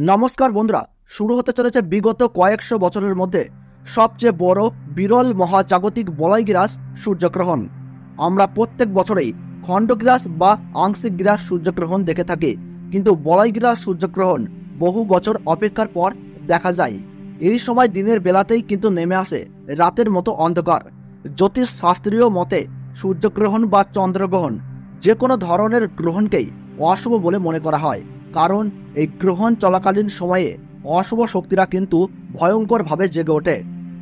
নমস্কার বন্ধুরা, শুরু হতে চলেছে বিগত কয়েকশো বছরের মধ্যে সবচেয়ে বড় বিরল মহাজাগতিক বলয়গ্রাস সূর্যগ্রহণ। আমরা প্রত্যেক বছরেই খণ্ডগ্রাস বা আংশিক গ্রাস সূর্যগ্রহণ দেখে থাকি, কিন্তু বলয়গ্রাস সূর্যগ্রহণ বহু বছর অপেক্ষার পর দেখা যায়। এই সময় দিনের বেলাতেই কিন্তু নেমে আসে রাতের মতো অন্ধকার। জ্যোতিষ শাস্ত্রীয় মতে সূর্যগ্রহণ বা চন্দ্রগ্রহণ যে কোনো ধরনের গ্রহণকেই অশুভ বলে মনে করা হয়, কারণ এই গ্রহণ চলাকালীন সময়ে অশুভ শক্তিরা কিন্তু ভয়ঙ্করভাবে জেগে ওঠে।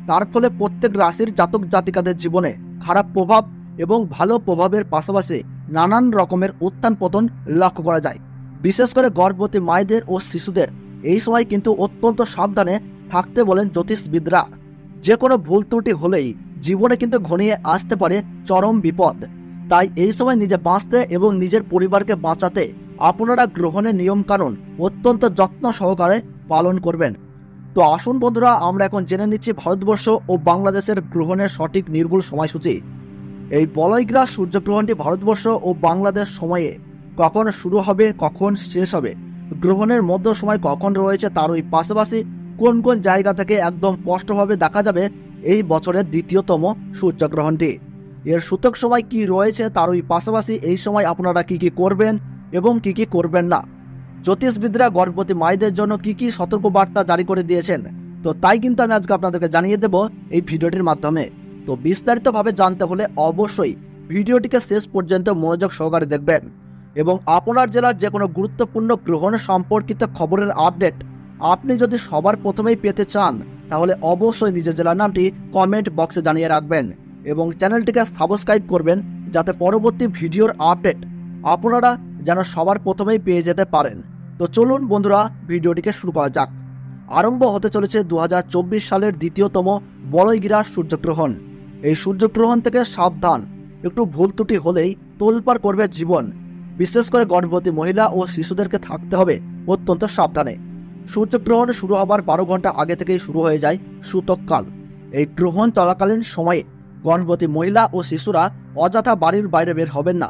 তার ফলে প্রত্যেক রাশির জাতক জাতিকাদের জীবনে খারাপ প্রভাব এবং ভালো প্রভাবের পাশাপাশি নানান রকমের উত্থান পতন লক্ষ্য করা যায়। বিশেষ করে গর্ভবতী মায়েদের ও শিশুদের এই সময় কিন্তু অত্যন্ত সাবধানে থাকতে বলেন জ্যোতিষবিদরা। যে কোনো ভুল ত্রুটি হলেই জীবনে কিন্তু ঘনিয়ে আসতে পারে চরম বিপদ। তাই এই সময় নিজে বাঁচতে এবং নিজের পরিবারকে বাঁচাতে আপনারা গ্রহণের নিয়মকানুন অত্যন্ত যত্ন সহকারে পালন করবেন। তো আসুন বন্ধুরা, আমরা এখন জেনে নিচ্ছি ভারতবর্ষ ও বাংলাদেশের গ্রহণের সঠিক নির্ভুল সময়সূচি। এই বলয়গ্রাস সূর্যগ্রহণটি ভারতবর্ষ ও বাংলাদেশ সময়ে কখন শুরু হবে, কখন শেষ হবে, গ্রহণের মধ্য সময় কখন রয়েছে, তারই পাশাপাশি কোন কোন জায়গা থেকে একদম স্পষ্টভাবে দেখা যাবে এই বছরের দ্বিতীয়তম সূর্যগ্রহণটি, এর সূতক সময় কি রয়েছে, তারই পাশাপাশি এই সময় আপনারা কি কি করবেন এবং কি কি করবেন না। জ্যোতিষবিদরা গর্ভবতী মায়েদের জন্য কি কি সতর্কবার্তা জারি করে দিয়েছেন, তো তাই কিন্তু আমি আজকে আপনাদেরকে জানিয়ে দেব এই ভিডিওটির মাধ্যমে। তো বিস্তারিতভাবে জানতে হলে অবশ্যই ভিডিওটিকে শেষ পর্যন্ত মনোযোগ সহকারে দেখবেন এবং আপনার জেলার যে কোনো গুরুত্বপূর্ণ গ্রহণ সম্পর্কিত খবরের আপডেট আপনি যদি সবার প্রথমেই পেতে চান, তাহলে অবশ্যই নিজের জেলার নামটি কমেন্ট বক্সে জানিয়ে রাখবেন এবং চ্যানেলটিকে সাবস্ক্রাইব করবেন, যাতে পরবর্তী ভিডিওর আপডেট আপনারা যেন সবার প্রথমেই পেয়ে যেতে পারেন। তো চলুন বন্ধুরা, ভিডিওটিকে শুরু করা যাক। আরম্ভ হতে চলেছে 2024 সালের দ্বিতীয়তম বলয়গ্রাস সূর্যগ্রহণ। এই সূর্যগ্রহণ থেকে সাবধান, একটু ভুল ত্রুটি হলেই তোলপাড় করবে জীবন। বিশেষ করে গর্ভবতী মহিলা ও শিশুদেরকে থাকতে হবে অত্যন্ত সাবধানে। সূর্যগ্রহণ শুরু হবার 12 ঘন্টা আগে থেকেই শুরু হয়ে যায় সূতককাল। এই গ্রহণ চলাকালীন সময়ে গর্ভবতী মহিলা ও শিশুরা অযথা বাড়ির বাইরে বের হবেন না।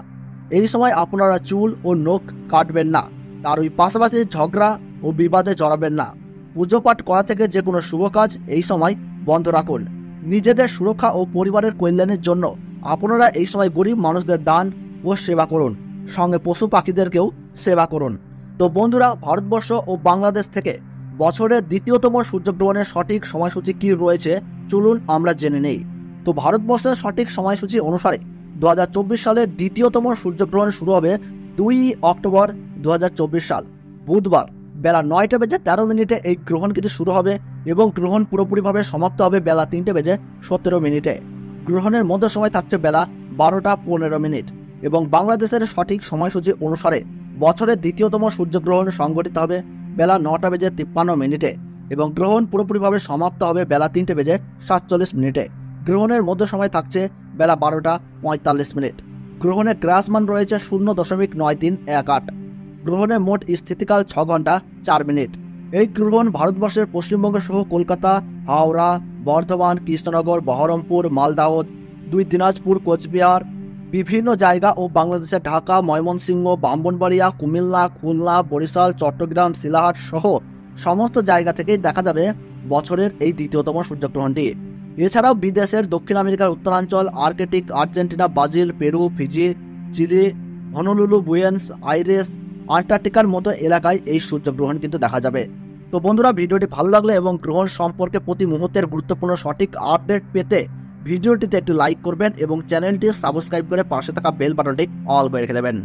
এই সময় আপনারা চুল ও নখ কাটবেন না, তার ওই পাশাপাশি ঝগড়া ও বিবাদে জড়াবেন না। পুজো পাঠ করা থেকে যে কোনো শুভ কাজ এই সময় বন্ধ রাখুন। নিজেদের সুরক্ষা ও পরিবারের কল্যাণের জন্য আপনারা এই সময় গরিব মানুষদের দান ও সেবা করুন, সঙ্গে পশু পাখিদেরকেও সেবা করুন। তো বন্ধুরা, ভারতবর্ষ ও বাংলাদেশ থেকে বছরের দ্বিতীয়তম সূর্যগ্রহণের সঠিক সময়সূচি কি রয়েছে চলুন আমরা জেনে নেই। তো ভারতবর্ষের সঠিক সময়সূচি অনুসারে 2024 সালের দ্বিতীয়তম সূর্যগ্রহণ শুরু হবে 2 অক্টোবর 2024 সাল বুধবার বেলা 9টা বেজে 13 মিনিটে এই গ্রহণ কিন্তু শুরু হবে এবং গ্রহণ পুরোপুরিভাবে সমাপ্ত হবে বেলা 3টে বেজে 17 মিনিটে। গ্রহণের মধ্য সময় থাকছে বেলা 12টা 15 মিনিট এবং বাংলাদেশের সঠিক সময়সূচি অনুসারে বছরের দ্বিতীয়তম সূর্যগ্রহণ সংঘটিত হবে বেলা 9টা বেজে 53 মিনিটে এবং গ্রহণ পুরোপুরিভাবে সমাপ্ত হবে বেলা 3টে বেজে 47 মিনিটে। গ্রহণের মধ্য সময় থাকছে বেলা 12টা 45 মিনিট। গ্রহণের গ্রাসমান রয়েছে 0.9318। গ্রহণের মোট স্থিতিকাল 6 ঘন্টা 4 মিনিট। এই গ্রহণ ভারতবর্ষের পশ্চিমবঙ্গ সহ কলকাতা, হাওড়া, বর্ধমান, কৃষ্ণনগর, বহরমপুর, মালদাহ, 2 দিনাজপুর, কোচবিহার, বিভিন্ন জায়গা ও বাংলাদেশের ঢাকা, ময়মনসিংহ, ব্রাহ্মণবাড়িয়া, কুমিল্লা, খুলনা, বরিশাল, চট্টগ্রাম, শিলাহাট সহ সমস্ত জায়গা থেকেই দেখা যাবে বছরের এই দ্বিতীয়তম সূর্যগ্রহণটি। এছাড়াও বিদেশের দক্ষিণ আমেরিকার উত্তরাঞ্চল, Arctic, Argentina, Brazil, Peru, Fiji, Chile, Honolulu, Buenos Aires, আন্টার্কটিকার মতো এলাকায় এই সূর্যগ্রহণ কিন্তু দেখা যাবে। তো বন্ধুরা, ভিডিওটি ভালো লাগলে এবং গ্রহণ সম্পর্কে প্রতি মুহূর্তের গুরুত্বপূর্ণ সঠিক আপডেট পেতে ভিডিওটিতে একটু লাইক করবেন এবং চ্যানেলটি সাবস্ক্রাইব করে পাশে থাকা বেল বাটনটি অল করে রেখে দেবেন।